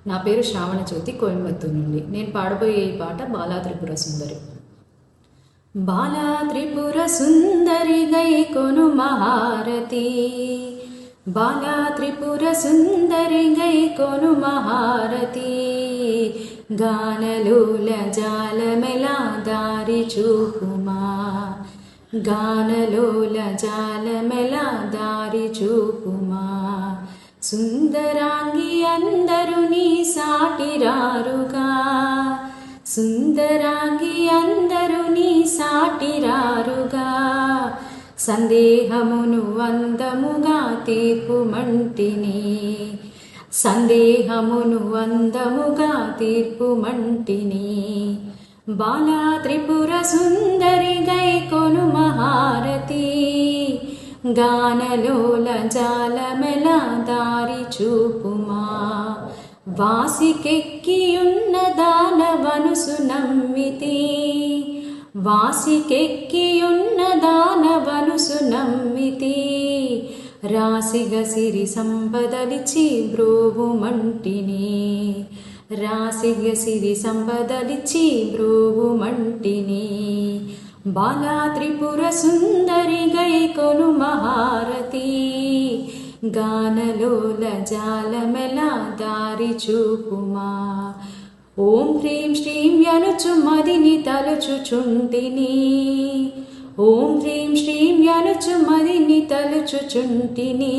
నా పేరు శ్రావణ జ్యోతి, కోయంబత్తూరు నుండి. నేను పాడబోయే ఈ పాట బాలా త్రిపుర సుందరి. బాలా త్రిపుర సుందరి గై కొను మహారతి, బాలా త్రిపుర సుందరి గై కొను మహారతి, గానలోల జాలమెలా దారి చూపుమా, గానలోల జాలమెలా దారి చూపుమా, సుందరాంగి అందరు నీ సాటిరారుగా, సుందరాంగి అందరు నీ సాటిరారుగా, సందేహమును అందముగా తీర్పుమంటిని, సందేహమును అందముగా తీర్పుమంటిని, బాలా త్రిపుర సుందరి గై కొను మహారతి, గానలోల జాలమెలా దారి చూపుమా, వాసికెక్కియున్న దానవనుసు నమ్మితి, వాసికెక్కియున్న దానవనుసు నమ్మితి, రాసిగ సిరి సంపదలిచి బ్రోవుమంటిని, రాసిగ సిరి సంపదలిచి బ్రోవుమంటిని, బాలా త్రిపుర సుందరి గై కొను మహారతి, గానలోల జాలమెలా దారి చూపుమా, ఓం హ్రీం శ్రీం యనుచు మదిని తలుచుచుంటిని, ఓం హ్రీం శ్రీం యనుచు మదిని తలుచుచుంటిని,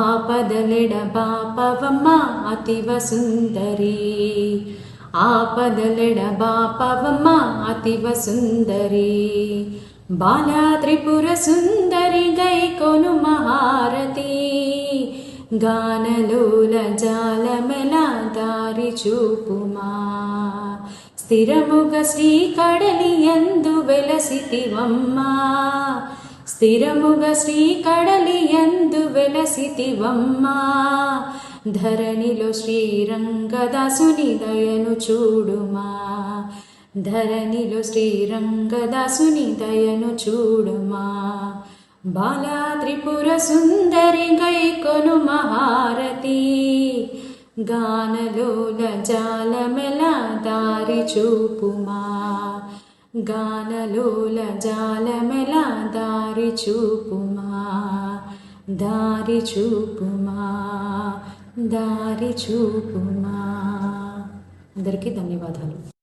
ఆపదలెడ బాపవమ్మ అతివ సుందరి, ఆపదలెడ బాపవమ్మ అతివ సుందరి, బాలా త్రిపుర సుందరి గై కొను మహారతి, గానలోల జాలమెలా దారి చూపుమా, స్థిరముగ శ్రీ కడలి యందు వెలసితివమ్మా, స్థిరముగ శ్రీ కడలి యందు వెలసితివమ్మా, ధరణిలో శ్రీరంగదాసుని దయను చూడుమా, ధరణిలో శ్రీరంగదాసుని దయను చూడుమా, బాలా త్రిపుర సుందరి గై కొను మహారతి, గానలోల జాలమెలా దారి చూపుమా, గానలోల జాలమెలా దారి చూపుమా, దారి చూపుమా, దారి చూపుమా. అందరికీ ధన్యవాదాలు.